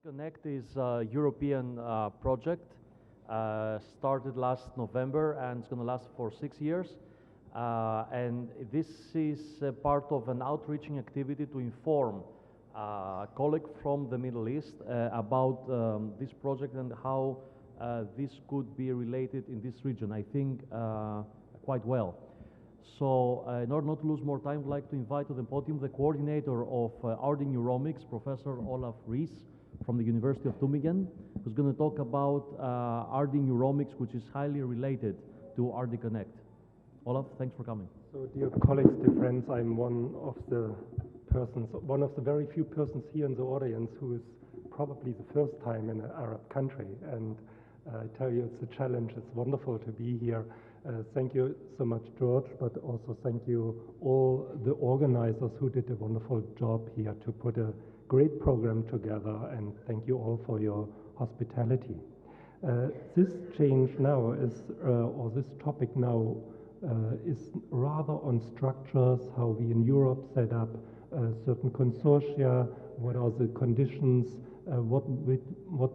Connect is a European project, started last November and it's going to last for 6 years. And this is part of an outreaching activity to inform a colleague from the Middle East about this project and how this could be related in this region, I think quite well. So in order not to lose more time, I'd like to invite to the podium the coordinator of RD Neuromics, Professor Olaf Ries from the University of Tübingen, who's going to talk about RD Neuromics, which is highly related to RD Connect. Olaf, thanks for coming. So dear colleagues, dear friends, I'm one of the very few persons here in the audience who is probably the first time in an Arab country. And I tell you, it's a challenge. It's wonderful to be here. Thank you so much, George, but also thank you all the organizers who did a wonderful job here to put a great program together, and thank you all for your hospitality. This change now is, or this topic now, is rather on structures, how we in Europe set up certain consortia, what are the conditions, what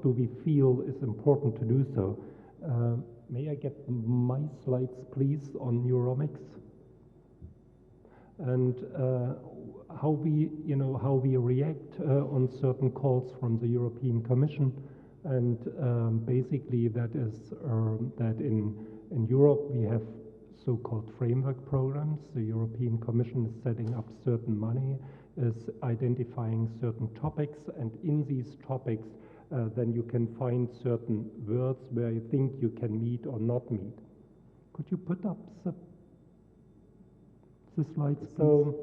do we feel is important to do so. May I get my slides, please, on Neuromics? And how we react on certain calls from the European Commission, and basically that is that in Europe we have so-called framework programs. The European Commission is setting up certain money, is identifying certain topics, and in these topics then you can find certain words where you think you can meet or not meet. Could you put up the slides, please? So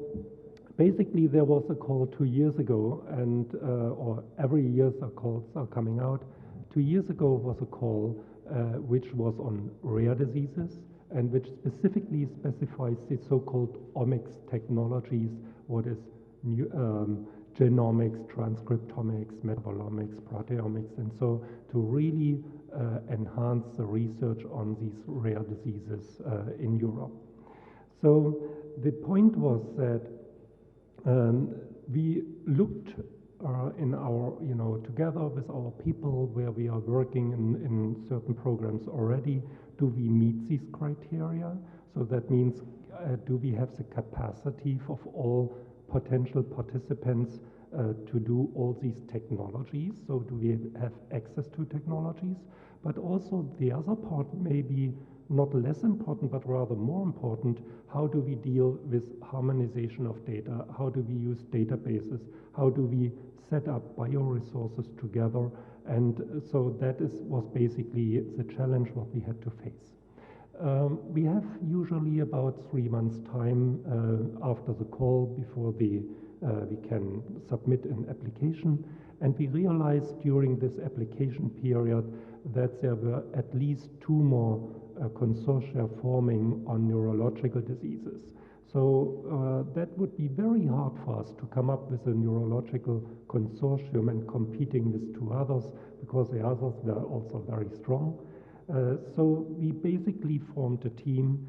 basically there was a call 2 years ago, and or every year the calls are coming out. 2 years ago was a call which was on rare diseases and which specifically specifies the so-called omics technologies, what is genomics, transcriptomics, metabolomics, proteomics, and so to really enhance the research on these rare diseases in Europe. So the point was that we looked in our, together with our people where we are working in certain programs already, do we meet these criteria? So that means, do we have the capacity of all potential participants to do all these technologies? So do we have access to technologies? But also the other part may be not less important, but rather more important. How do we deal with harmonization of data? How do we use databases? How do we set up bioresources together? And so that was basically the challenge what we had to face. We have usually about 3 months time after the call before we can submit an application, and we realized during this application period that there were at least 2 more consortia forming on neurological diseases. So that would be very hard for us to come up with a neurological consortium and competing with 2 others, because the others were also very strong. So we basically formed a team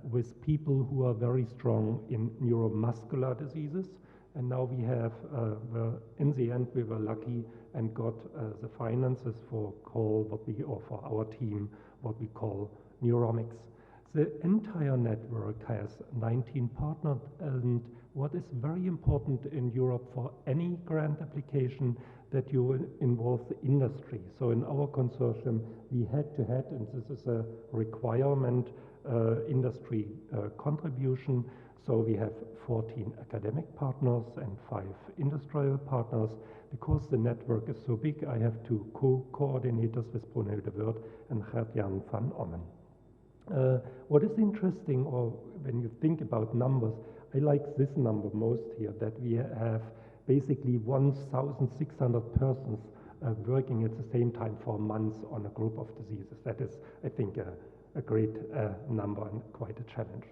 with people who are very strong in neuromuscular diseases, and now we have, in the end we were lucky and got the finances for for our team, what we call Neuromics. The entire network has 19 partners, and what is very important in Europe for any grant application, that you involve the industry. So in our consortium, we had to have, and this is a requirement, industry contribution. So we have 14 academic partners and 5 industrial partners. Because the network is so big, I have 2 co-coordinators with Brunel de Wert and Gert-Jan van Ommen. What is interesting, or when you think about numbers, I like this number most here, that we have basically 1,600 persons working at the same time for months on a group of diseases. That is, I think, a great number and quite a challenge.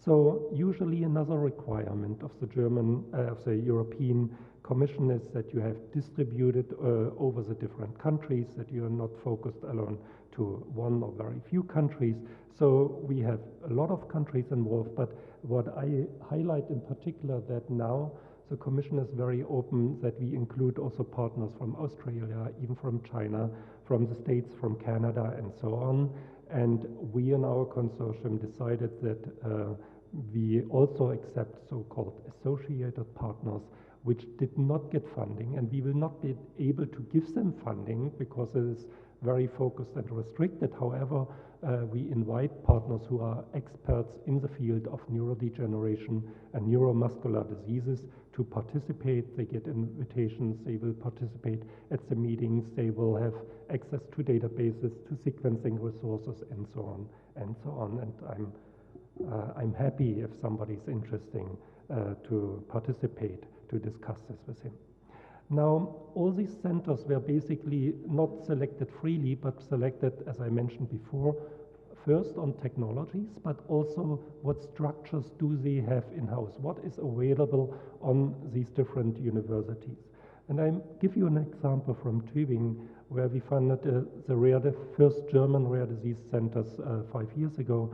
So usually another requirement of the European Commission is that you have distributed over the different countries, that you are not focused alone to 1 or very few countries. So we have a lot of countries involved, but what I highlight in particular that now the Commission is very open that we include also partners from Australia, even from China, from the States, from Canada, and so on. And we in our consortium decided that we also accept so-called associated partners which did not get funding, and we will not be able to give them funding because it is very focused and restricted. However, we invite partners who are experts in the field of neurodegeneration and neuromuscular diseases to participate. They get invitations, they will participate at the meetings, they will have access to databases, to sequencing resources, and so on, and so on. And I'm happy if somebody's interested to participate, to discuss this with him. Now, all these centers were basically not selected freely, but selected, as I mentioned before, first on technologies, but also what structures do they have in-house? What is available on these different universities? And I give you an example from Tübingen, where we funded the first German rare disease centers 5 years ago.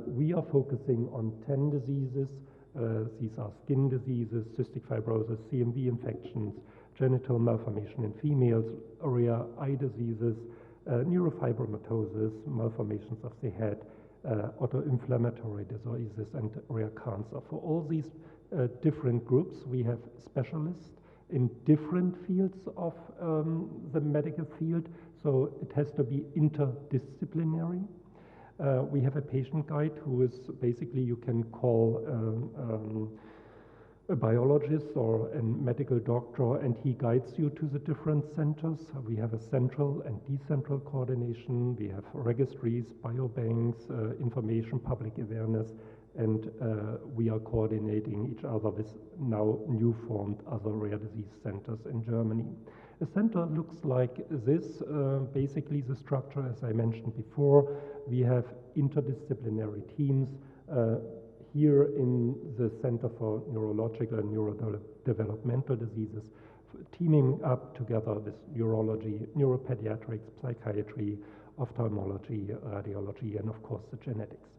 We are focusing on 10 diseases. These are skin diseases, cystic fibrosis, CMV infections, genital malformation in females, rare eye diseases, neurofibromatosis, malformations of the head, autoinflammatory diseases, and rare cancer. For all these different groups, we have specialists in different fields of the medical field, so it has to be interdisciplinary. We have a patient guide who is basically, you can call a biologist or a medical doctor, and he guides you to the different centers. We have a central and decentral coordination. We have registries, biobanks, information, public awareness, and we are coordinating each other with now new formed other rare disease centers in Germany. A center looks like this. Basically, the structure, as I mentioned before, we have interdisciplinary teams. Here in the Center for Neurological and Neurodevelopmental Diseases, teaming up together with neurology, neuropediatrics, psychiatry, ophthalmology, radiology, and of course the genetics.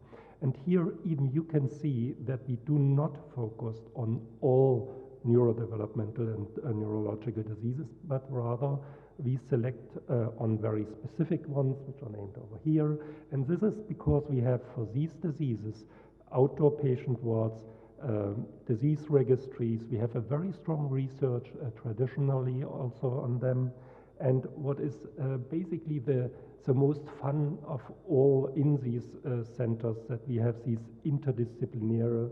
And here even you can see that we do not focus on all neurodevelopmental and neurological diseases, but rather we select on very specific ones, which are named over here. And this is because we have for these diseases outdoor patient wards, disease registries. We have a very strong research traditionally also on them. And what is basically the most fun of all in these centers, that we have these interdisciplinary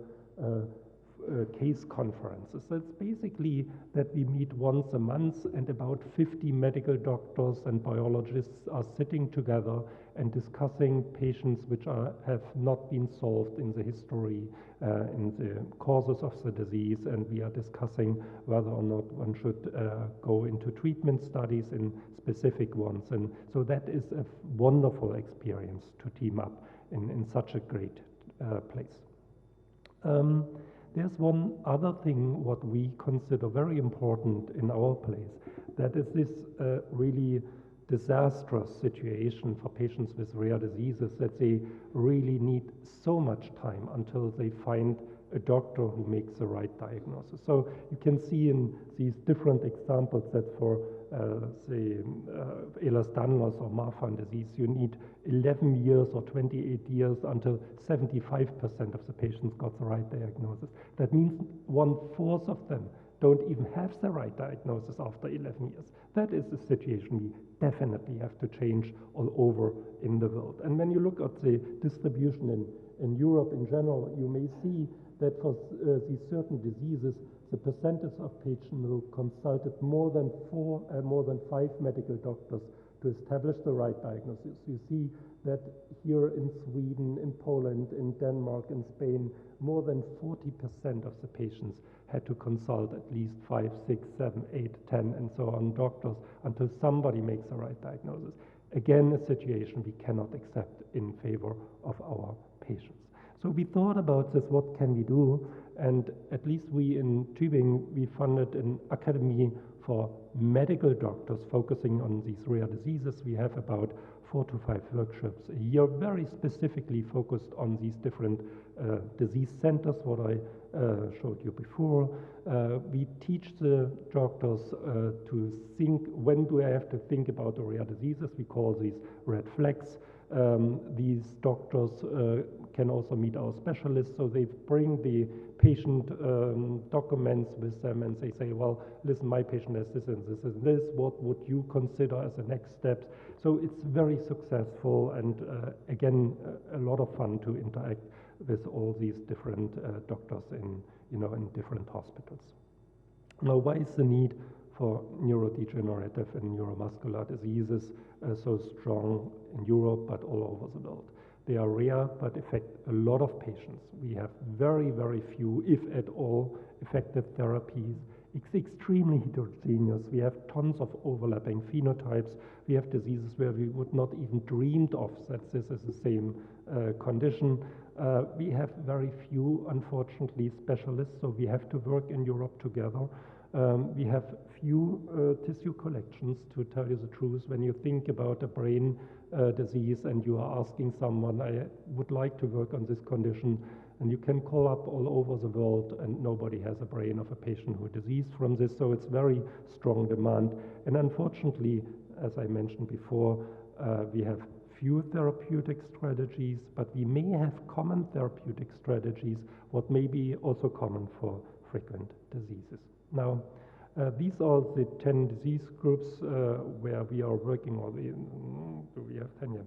case conferences. That's basically that we meet once a month, and about 50 medical doctors and biologists are sitting together and discussing patients which have not been solved in the history, in the causes of the disease, and we are discussing whether or not one should go into treatment studies in specific ones. And so that is a wonderful experience to team up in such a great place. There's one other thing what we consider very important in our place, that is this really disastrous situation for patients with rare diseases, that they really need so much time until they find a doctor who makes the right diagnosis. So you can see in these different examples that for say Ehlers-Danlos or Marfan disease, you need 11 years or 28 years until 75% of the patients got the right diagnosis. That means 1/4 of them don't even have the right diagnosis after 11 years. That is the situation we definitely have to change all over in the world. And when you look at the distribution in Europe in general, you may see that for these certain diseases, the percentage of patients who consulted more than 5 medical doctors to establish the right diagnosis. You see that here in Sweden, in Poland, in Denmark, in Spain, more than 40% of the patients had to consult at least 5, 6, 7, 8, 10, and so on doctors until somebody makes the right diagnosis. Again, a situation we cannot accept in favor of our patients. So we thought about this, what can we do? And at least we in Tübingen, we funded an academy for medical doctors focusing on these rare diseases. We have about 4 to 5 workshops a year, very specifically focused on these different disease centers, what I showed you before. We teach the doctors to think, when do I have to think about the rare diseases? We call these red flags. These doctors can also meet our specialists, so they bring the patient documents with them and they say, well, listen, my patient has this and this and this, what would you consider as the next steps? So it's very successful and again, a lot of fun to interact with all these different doctors in different hospitals. Now, why is the need for neurodegenerative and neuromuscular diseases so strong in Europe but all over the world? They are rare but affect a lot of patients. We have very, very few, if at all, effective therapies. It's extremely heterogeneous. We have tons of overlapping phenotypes. We have diseases where we would not even dreamed of that this is the same condition. We have very few, unfortunately, specialists, so we have to work in Europe together. We have few tissue collections, to tell you the truth. When you think about a brain disease and you are asking someone, I would like to work on this condition, and you can call up all over the world and nobody has a brain of a patient who is diseased from this, so it's very strong demand. And unfortunately, as I mentioned before, we have few therapeutic strategies, but we may have common therapeutic strategies, what may be also common for frequent diseases. Now, these are the 10 disease groups where we are working on. We have 10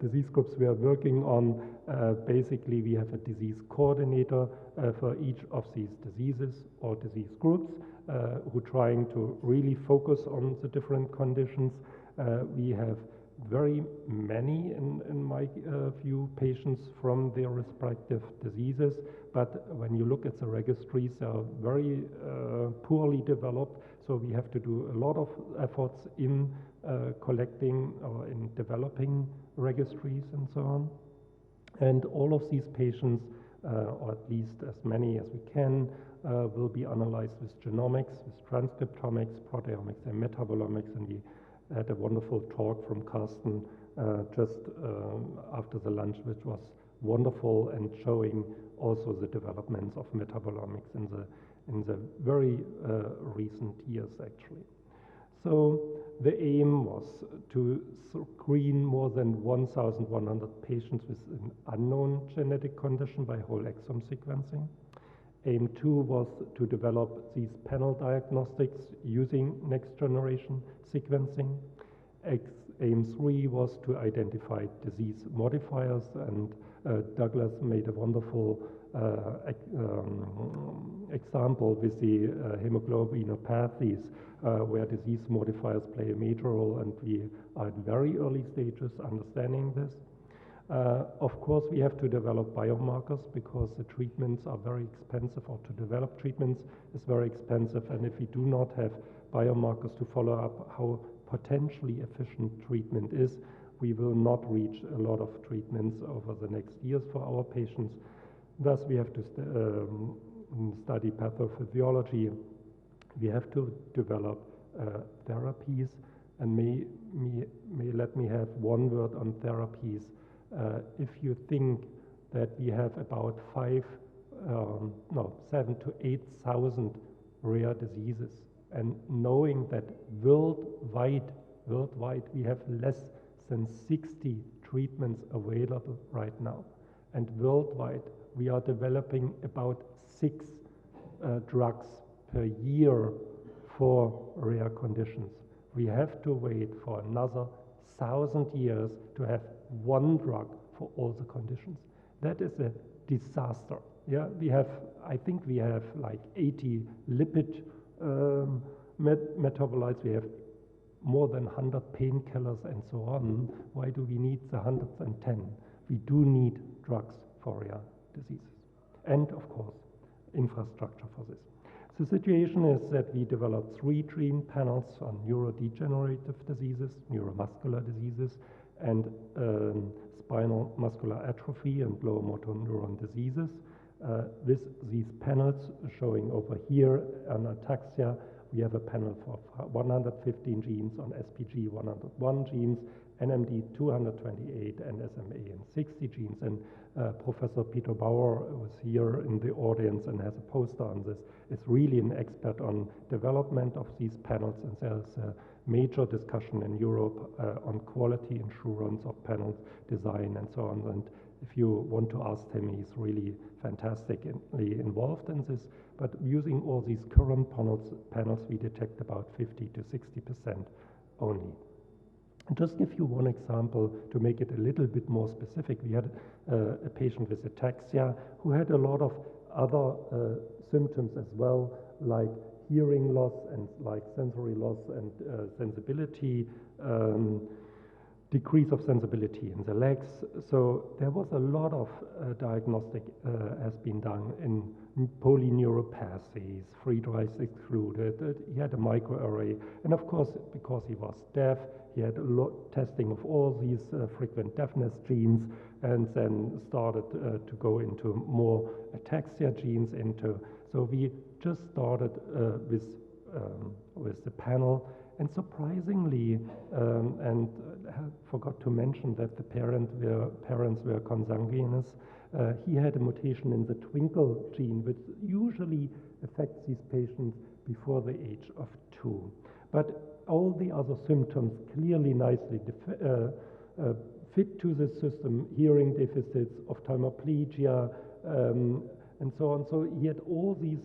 disease groups we are working on. Basically, we have a disease coordinator for each of these diseases or disease groups who are trying to really focus on the different conditions. We have very many, in my view, patients from their respective diseases, but when you look at the registries, they are very poorly developed, so we have to do a lot of efforts in collecting or in developing registries and so on. And all of these patients, or at least as many as we can, will be analyzed with genomics, with transcriptomics, proteomics, and metabolomics, and we had a wonderful talk from Carsten just after the lunch, which was wonderful and showing also the developments of metabolomics in the very recent years, actually. So the aim was to screen more than 1,100 patients with an unknown genetic condition by whole exome sequencing. Aim 2 was to develop these panel diagnostics using next generation sequencing. Aim 3 was to identify disease modifiers, and Douglas made a wonderful example with the hemoglobinopathies where disease modifiers play a major role, and we are at very early stages understanding this. Of course, we have to develop biomarkers because the treatments are very expensive, or to develop treatments is very expensive, and if we do not have biomarkers to follow up how potentially efficient treatment is, we will not reach a lot of treatments over the next years for our patients. Thus, we have to study pathophysiology. We have to develop therapies, and let me have one word on therapies. If you think that we have about 7,000 to 8,000 rare diseases, and knowing that worldwide we have less than 60 treatments available right now, and worldwide we are developing about 6 drugs per year for rare conditions. We have to wait for another 1,000 years to have one drug for all the conditions. That is a disaster. Yeah, I think we have like 80 lipid metabolites. We have more than 100 painkillers and so on. Why do we need the 110? We do need drugs for rare diseases. And of course, infrastructure for this. The situation is that we developed 3 gene panels on neurodegenerative diseases, neuromuscular diseases, and spinal muscular atrophy and lower motor neuron diseases. With these panels showing over here on ataxia, we have a panel for 115 genes, on SPG 101 genes, NMD228 and SMA60 genes. And Professor Peter Bauer was here in the audience and has a poster on this, is really an expert on development of these panels, and there's a major discussion in Europe on quality assurance of panels design and so on. And if you want to ask him, he's really fantastically involved in this. But using all these current panels, we detect about 50 to 60% only. And just give you one example to make it a little bit more specific. We had a patient with ataxia who had a lot of other symptoms as well, like hearing loss and like sensory loss and sensibility, decrease of sensibility in the legs. So there was a lot of diagnostic has been done in polyneuropathies, free drives excluded. He had a microarray, and of course, because he was deaf, he had a lot testing of all these frequent deafness genes, and then started to go into more ataxia genes into. So we just started with the panel, and surprisingly, and I forgot to mention that the parents were consanguineous. He had a mutation in the twinkle gene, which usually affects these patients before the age of 2. But all the other symptoms clearly nicely fit to the system: hearing deficits, ophthalmoplegia, and so on. So he had all these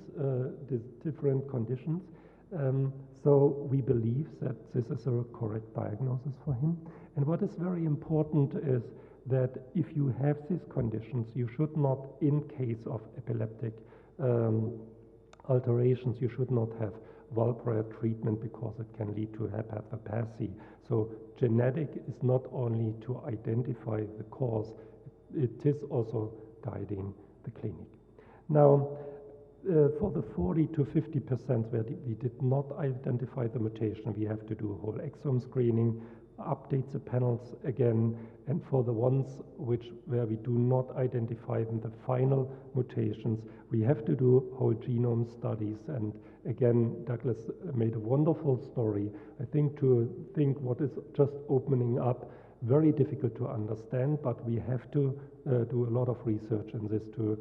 different conditions. So we believe that this is a correct diagnosis for him. And what is very important is that if you have these conditions, you should not, in case of epileptic alterations, you should not have valproate treatment because it can lead to hepatopathy. So genetic is not only to identify the cause, it is also guiding the clinic. Now, for the 40 to 50% where we did not identify the mutation, we have to do whole exome screening, update the panels again, and for the ones where we do not identify the final mutations, we have to do whole genome studies. And again, Douglas made a wonderful story. I think what is just opening up, very difficult to understand, but we have to do a lot of research in this to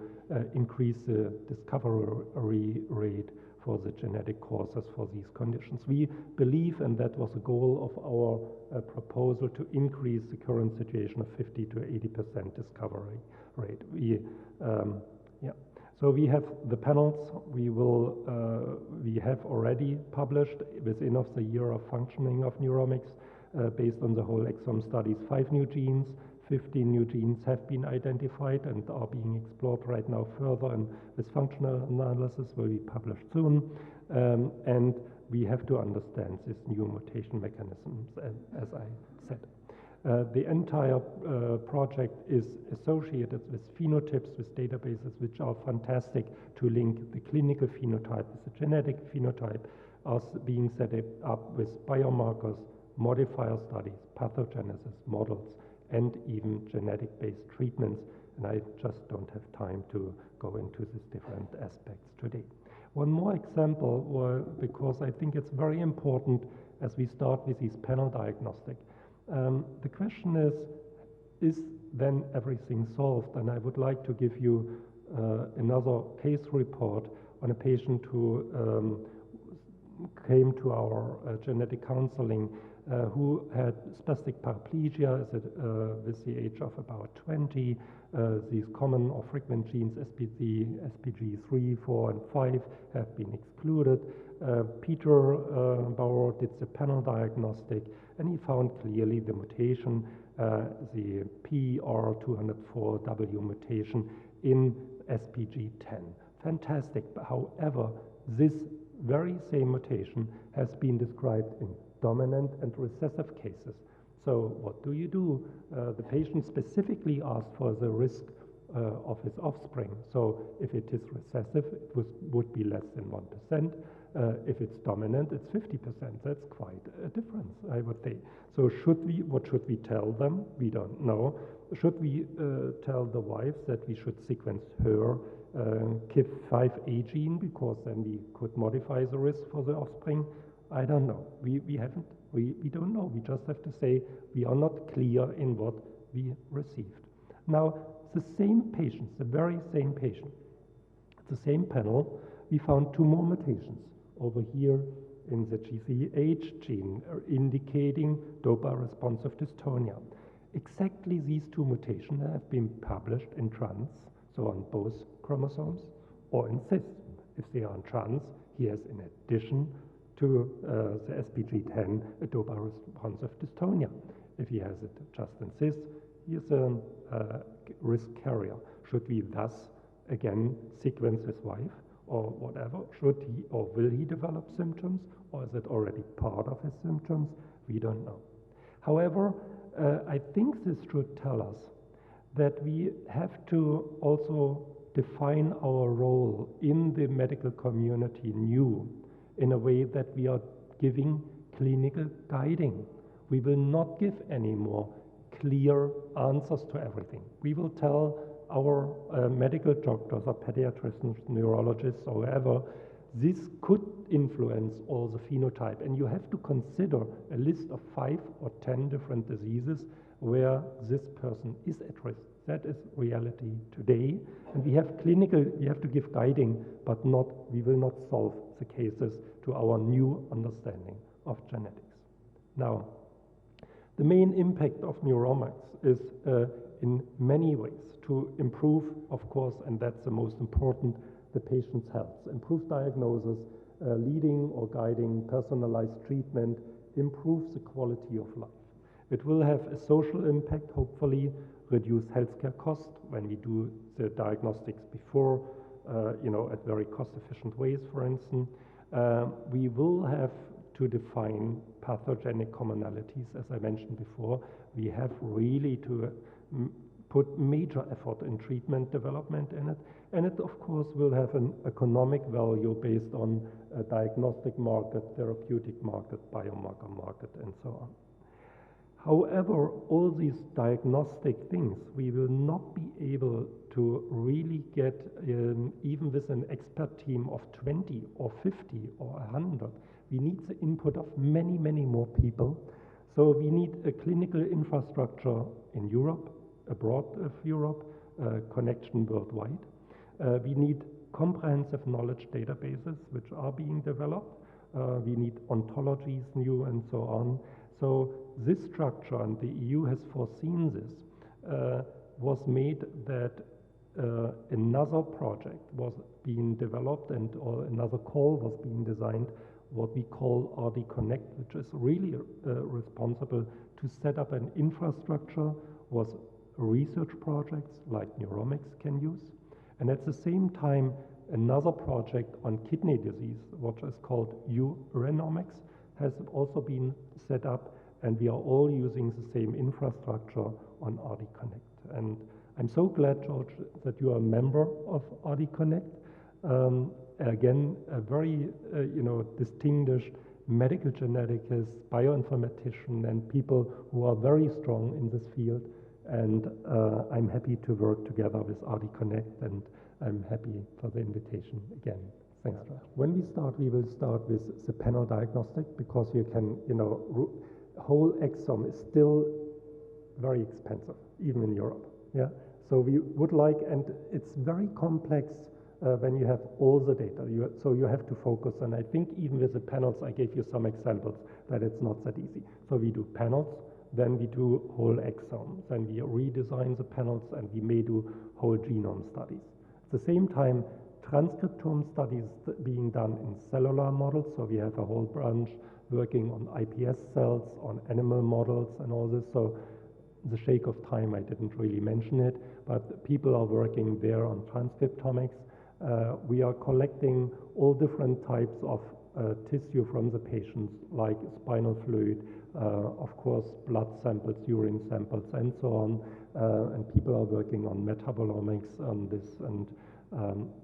increase the discovery rate for the genetic causes for these conditions. We believe, and that was a goal of our proposal, to increase the current situation of 50 to 80% discovery rate. So we have the panels. We have already published within of the year of functioning of Neuromics, based on the whole exome studies, 5 new genes, 15 new genes have been identified and are being explored right now further, and this functional analysis will be published soon. And we have to understand these new mutation mechanisms, as I said. The entire project is associated with phenotypes, with databases which are fantastic to link the clinical phenotype with the genetic phenotype, as being set up with biomarkers, modifier studies, pathogenesis models, and even genetic-based treatments. And I just don't have time to go into these different aspects today. One more example, because I think it's very important as we start with these panel diagnostic. The question is then everything solved? And I would like to give you another case report on a patient who came to our genetic counseling, who had spastic paraplegia with the age of about 20. These common or frequent genes, SPG3, 4, and 5, have been excluded. Peter Bauer did the panel diagnostic, and he found clearly the mutation, the PR204W mutation in SPG10. Fantastic. However, this very same mutation has been described in dominant and recessive cases. So what do you do? The patient specifically asked for the risk of his offspring. So if it is recessive, it would be less than 1%. If it's dominant, it's 50%. That's quite a difference, I would say. So what should we tell them? We don't know. Should we tell the wife that we should sequence her KIF5A gene, because then we could modify the risk for the offspring? I don't know. We haven't. We don't know. We just have to say we are not clear in what we received. Now, the same patients, the very same patient, the same panel, we found 2 more mutations over here in the GCH gene indicating dopa-responsive dystonia. Exactly these 2 mutations have been published in trans, so on both chromosomes, or in cis. If they are in trans, he has, in addition to the SPG10, a dopa-responsive dystonia. If he has it just in cis, he is a risk carrier. Should we thus again sequence his wife or whatever? Should he or will he develop symptoms, or is it already part of his symptoms? We don't know. However, I think this should tell us that we have to also define our role in the medical community new in a way that we are giving clinical guiding. We will not give any more clear answers to everything. We will tell our medical doctors or pediatricians, neurologists, or whoever, this could influence all the phenotype. And you have to consider a list of 5 or 10 different diseases where this person is at risk. That is reality today. And we have to give guiding, but we will not solve the cases to our new understanding of genetics. Now, the main impact of Neuromics is in many ways to improve, of course, and that's the most important, the patient's health. Improve diagnosis, leading or guiding personalized treatment, improves the quality of life. It will have a social impact, hopefully reduce healthcare costs when we do the diagnostics before, at very cost-efficient ways, for instance. We will have to define pathogenic commonalities, as I mentioned before. We have really to put major effort in treatment development in it. And it, of course, will have an economic value based on a diagnostic market, therapeutic market, biomarker market, and so on. However, all these diagnostic things, we will not be able to really get, even with an expert team of 20 or 50 or 100, we need the input of many, many more people. So we need a clinical infrastructure in Europe, abroad of Europe, connection worldwide. We need comprehensive knowledge databases which are being developed. We need ontologies new and so on. So this structure, and the EU has foreseen this, was made that another project was being developed or another call was being designed, what we call RD Connect, which is really responsible to set up an infrastructure was research projects like Neuromics can use. And at the same time, another project on kidney disease, which is called Neuromics, has also been set up, and we are all using the same infrastructure on RD Connect. And I'm so glad, George, that you are a member of RD Connect. Again, a very distinguished medical geneticist, bioinformatician, and people who are very strong in this field. And I'm happy to work together with RD Connect, and I'm happy for the invitation again. Thanks, George. When we will start with the panel diagnostic, because you can, whole exome is still very expensive, even in Europe. Yeah. So we would like, and it's very complex when you have all the data. So you have to focus, and I think even with the panels, I gave you some examples that it's not that easy. So we do panels, then we do whole exomes, then we redesign the panels, and we may do whole genome studies. At the same time, transcriptome studies being done in cellular models, so we have a whole branch working on iPS cells, on animal models and all this. So the sake of time, I didn't really mention it, but people are working there on transcriptomics. We are collecting all different types of tissue from the patients, like spinal fluid, of course, blood samples, urine samples, and so on. And people are working on metabolomics on this. And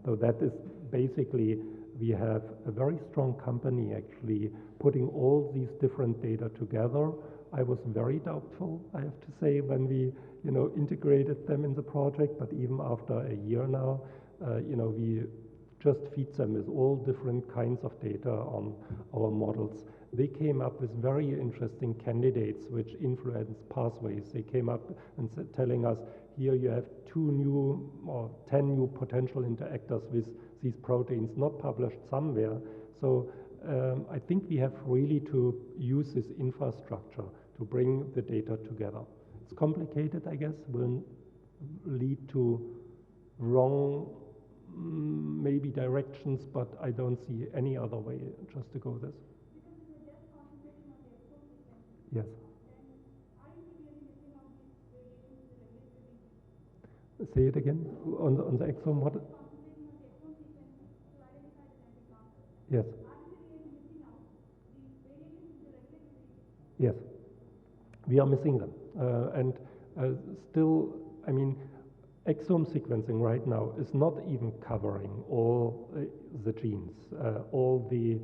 so that is basically, we have a very strong company actually putting all these different data together. I was very doubtful, I have to say, when we integrated them in the project, but even after a year now, we just feed them with all different kinds of data on our models. They came up with very interesting candidates which influence pathways. They came up and telling us, here you have 2 new or 10 new potential interactors with these proteins not published somewhere. So I think we have really to use this infrastructure to bring the data together. It's complicated, I guess, will lead to wrong maybe directions, but I don't see any other way just to go this. Yes. Say it again on the exome model. Yes. Yes. We are missing them, and still, I mean, exome sequencing right now is not even covering all the genes, all the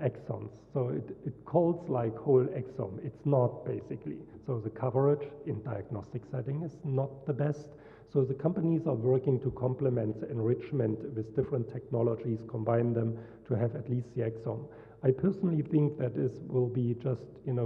exons. So it calls like whole exome. It's not basically. So the coverage in diagnostic setting is not the best. So the companies are working to complement the enrichment with different technologies, combine them to have at least the exome. I personally think that this will be just,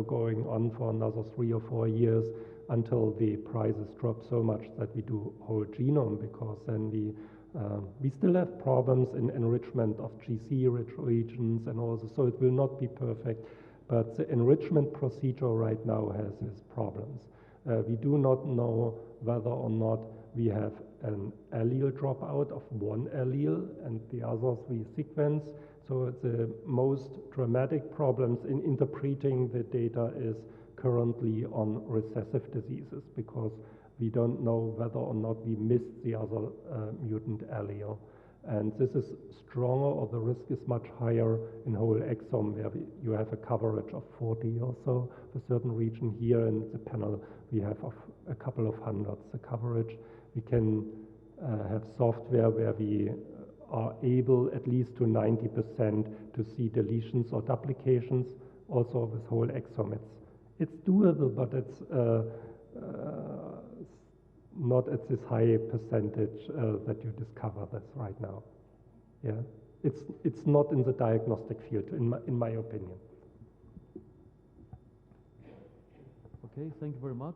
going on for another 3 or 4 years until the prices drop so much that we do whole genome, because then we still have problems in enrichment of GC-rich regions and all this, so it will not be perfect. But the enrichment procedure right now has its problems. We do not know whether or not we have an allele dropout of one allele and the others we sequence. So the most dramatic problems in interpreting the data is currently on recessive diseases, because we don't know whether or not we missed the other mutant allele. And this is stronger, or the risk is much higher in whole exome, where you have a coverage of 40 or so for a certain region. Here in the panel, we have of a couple of hundreds the coverage. We can have software where we are able at least to 90% to see deletions or duplications, also with whole exome. It's doable, but it's not at this high percentage that you discover this right now. Yeah, it's not in the diagnostic field, in my opinion. Okay, thank you very much.